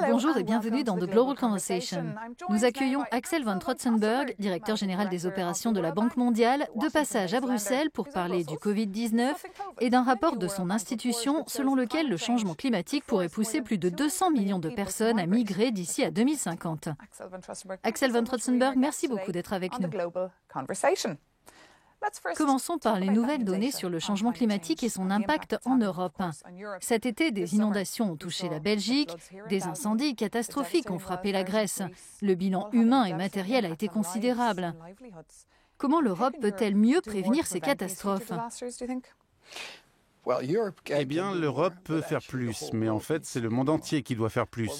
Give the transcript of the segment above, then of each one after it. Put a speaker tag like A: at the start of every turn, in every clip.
A: Bonjour et bienvenue dans The Global Conversation. Nous accueillons Axel von Trotzenberg, directeur général des opérations de la Banque mondiale, de passage à Bruxelles pour parler du Covid-19 et d'un rapport de son institution selon lequel le changement climatique pourrait pousser plus de 200 millions de personnes à migrer d'ici à 2050. Axel von Trotzenberg, merci beaucoup d'être avec nous. Commençons par les nouvelles données sur le changement climatique et son impact en Europe. Cet été, des inondations ont touché la Belgique, des incendies catastrophiques ont frappé la Grèce. Le bilan humain et matériel a été considérable. Comment l'Europe peut-elle mieux prévenir ces catastrophes ?
B: Eh bien, l'Europe peut faire plus, mais en fait, c'est le monde entier qui doit faire plus.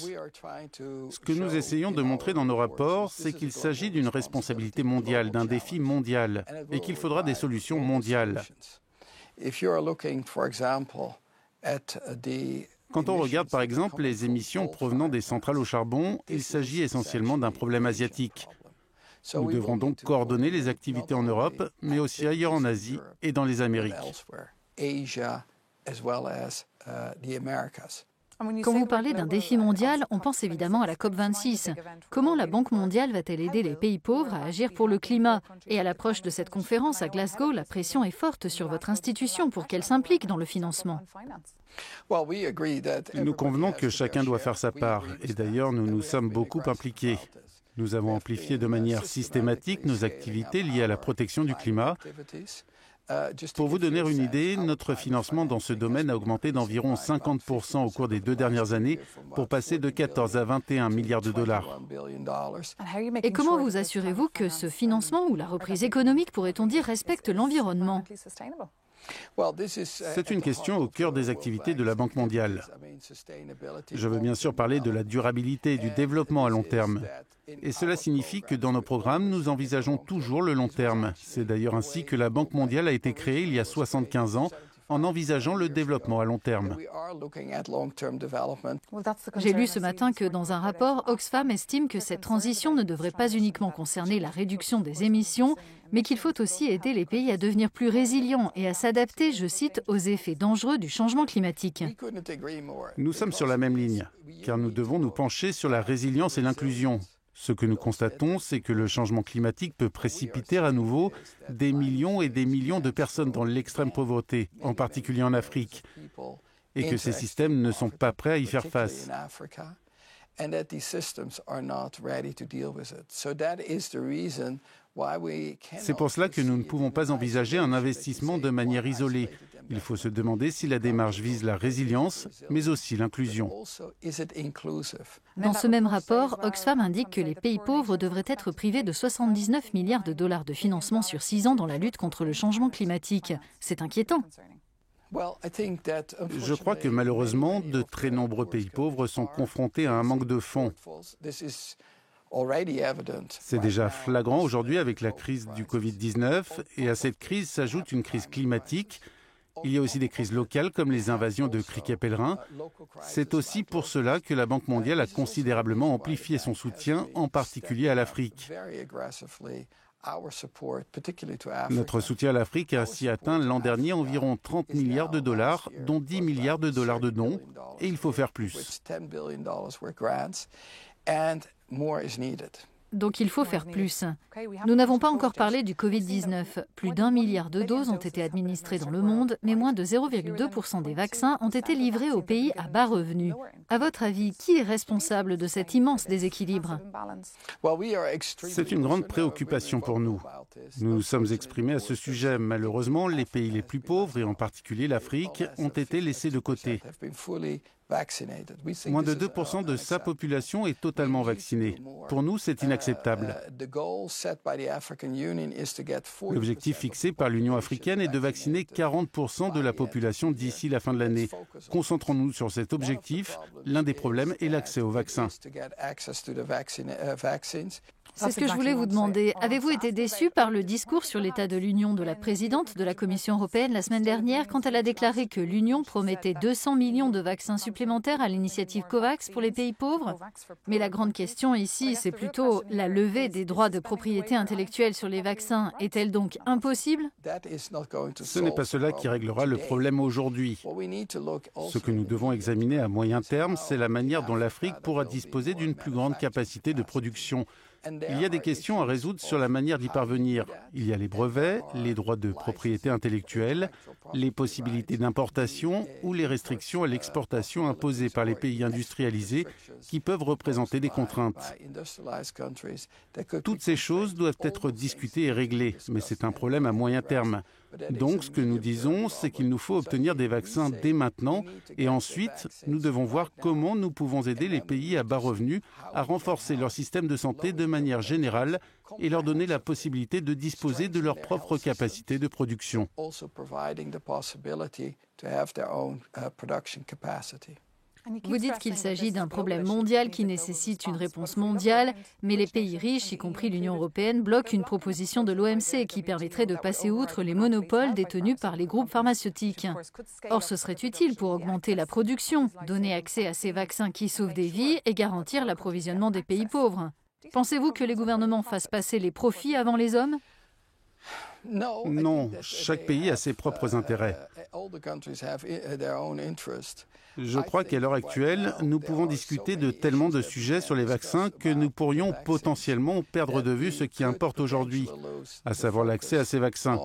B: Ce que nous essayons de montrer dans nos rapports, c'est qu'il s'agit d'une responsabilité mondiale, d'un défi mondial, et qu'il faudra des solutions mondiales. Quand on regarde, par exemple, les émissions provenant des centrales au charbon, il s'agit essentiellement d'un problème asiatique. Nous devrons donc coordonner les activités en Europe, mais aussi ailleurs en Asie et dans les Amériques.
A: Quand vous parlez d'un défi mondial, on pense évidemment à la COP26. Comment la Banque mondiale va-t-elle aider les pays pauvres à agir pour le climat ? Et à l'approche de cette conférence à Glasgow, la pression est forte sur votre institution pour qu'elle s'implique dans le financement.
B: Nous convenons que chacun doit faire sa part, et d'ailleurs nous nous sommes beaucoup impliqués. Nous avons amplifié de manière systématique nos activités liées à la protection du climat. Pour vous donner une idée, notre financement dans ce domaine a augmenté d'environ 50% au cours des 2 dernières années pour passer de 14 à 21 milliards de dollars.
A: Et comment vous assurez-vous que ce financement ou la reprise économique, pourrait-on dire, respecte l'environnement ?
B: C'est une question au cœur des activités de la Banque mondiale. Je veux bien sûr parler de la durabilité et du développement à long terme. Et cela signifie que dans nos programmes, nous envisageons toujours le long terme. C'est d'ailleurs ainsi que la Banque mondiale a été créée il y a 75 ans, en envisageant le développement à long terme.
A: J'ai lu ce matin que dans un rapport, Oxfam estime que cette transition ne devrait pas uniquement concerner la réduction des émissions, mais qu'il faut aussi aider les pays à devenir plus résilients et à s'adapter, je cite, aux effets dangereux du changement climatique.
B: Nous sommes sur la même ligne, car nous devons nous pencher sur la résilience et l'inclusion. Ce que nous constatons, c'est que le changement climatique peut précipiter à nouveau des millions et des millions de personnes dans l'extrême pauvreté, en particulier en Afrique, et que ces systèmes ne sont pas prêts à y faire face. C'est pour cela que nous ne pouvons pas envisager un investissement de manière isolée. Il faut se demander si la démarche vise la résilience, mais aussi l'inclusion.
A: Dans ce même rapport, Oxfam indique que les pays pauvres devraient être privés de 79 milliards de dollars de financement sur 6 ans dans la lutte contre le changement climatique. C'est inquiétant.
B: Je crois que malheureusement, de très nombreux pays pauvres sont confrontés à un manque de fonds. C'est déjà flagrant aujourd'hui avec la crise du Covid-19 et à cette crise s'ajoute une crise climatique. Il y a aussi des crises locales comme les invasions de criquets pèlerins. C'est aussi pour cela que la Banque mondiale a considérablement amplifié son soutien, en particulier à l'Afrique. Notre soutien à l'Afrique a ainsi atteint l'an dernier environ 30 milliards de dollars, dont 10 milliards de dollars de dons, et il faut faire plus.
A: Donc il faut faire plus. Nous n'avons pas encore parlé du Covid-19. Plus d'1 milliard de doses ont été administrées dans le monde, mais moins de 0,2% des vaccins ont été livrés aux pays à bas revenus. À votre avis, qui est responsable de cet immense déséquilibre ?
B: C'est une grande préoccupation pour nous. Nous nous sommes exprimés à ce sujet. Malheureusement, les pays les plus pauvres, et en particulier l'Afrique, ont été laissés de côté. Moins de 2% de sa population est totalement vaccinée. Pour nous, c'est inacceptable. L'objectif fixé par l'Union africaine est de vacciner 40% de la population d'ici la fin de l'année. Concentrons-nous sur cet objectif. L'un des problèmes est l'accès aux vaccins.
A: C'est ce que je voulais vous demander. Avez-vous été déçu par le discours sur l'état de l'Union de la présidente de la Commission européenne la semaine dernière quand elle a déclaré que l'Union promettait 200 millions de vaccins supplémentaires supplémentaires à l'initiative COVAX pour les pays pauvres? Mais la grande question ici, c'est plutôt la levée des droits de propriété intellectuelle sur les vaccins. Est-elle donc impossible?
B: Ce n'est pas cela qui réglera le problème aujourd'hui. Ce que nous devons examiner à moyen terme, c'est la manière dont l'Afrique pourra disposer d'une plus grande capacité de production. Il y a des questions à résoudre sur la manière d'y parvenir. Il y a les brevets, les droits de propriété intellectuelle, les possibilités d'importation ou les restrictions à l'exportation imposées par les pays industrialisés qui peuvent représenter des contraintes. Toutes ces choses doivent être discutées et réglées, mais c'est un problème à moyen terme. Donc, ce que nous disons, c'est qu'il nous faut obtenir des vaccins dès maintenant et ensuite, nous devons voir comment nous pouvons aider les pays à bas revenus à renforcer leur système de santé de manière générale et leur donner la possibilité de disposer de leur propre capacité de production.
A: Vous dites qu'il s'agit d'un problème mondial qui nécessite une réponse mondiale, mais les pays riches, y compris l'Union européenne, bloquent une proposition de l'OMC qui permettrait de passer outre les monopoles détenus par les groupes pharmaceutiques. Or, ce serait utile pour augmenter la production, donner accès à ces vaccins qui sauvent des vies et garantir l'approvisionnement des pays pauvres. Pensez-vous que les gouvernements fassent passer les profits avant les hommes?
B: Non, chaque pays a ses propres intérêts. Je crois qu'à l'heure actuelle, nous pouvons discuter de tellement de sujets sur les vaccins que nous pourrions potentiellement perdre de vue ce qui importe aujourd'hui, à savoir l'accès à ces vaccins.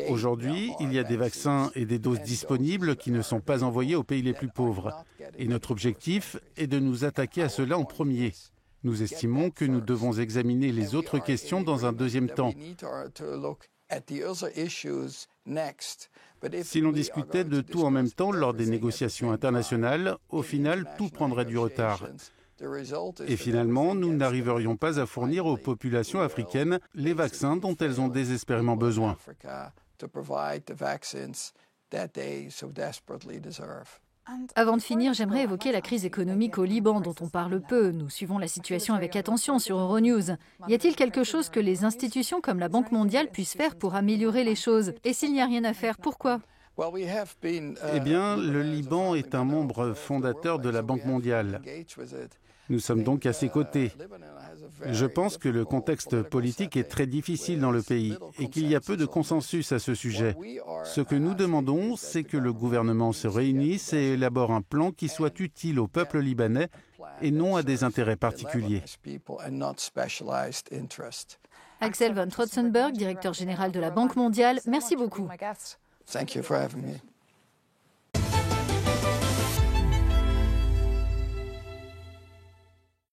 B: Aujourd'hui, il y a des vaccins et des doses disponibles qui ne sont pas envoyées aux pays les plus pauvres. Et notre objectif est de nous attaquer à cela en premier. Nous estimons que nous devons examiner les autres questions dans un deuxième temps. Si l'on discutait de tout en même temps lors des négociations internationales, au final, tout prendrait du retard. Et finalement, nous n'arriverions pas à fournir aux populations africaines les vaccins dont elles ont désespérément besoin.
A: Avant de finir, j'aimerais évoquer la crise économique au Liban, dont on parle peu. Nous suivons la situation avec attention sur Euronews. Y a-t-il quelque chose que les institutions comme la Banque mondiale puissent faire pour améliorer les choses? Et s'il n'y a rien à faire, pourquoi?
B: Eh bien, le Liban est un membre fondateur de la Banque mondiale. Nous sommes donc à ses côtés. Je pense que le contexte politique est très difficile dans le pays et qu'il y a peu de consensus à ce sujet. Ce que nous demandons, c'est que le gouvernement se réunisse et élabore un plan qui soit utile au peuple libanais et non à des intérêts particuliers.
A: Axel von Trotzenberg, directeur général de la Banque mondiale, merci beaucoup.
C: Thank you for having me.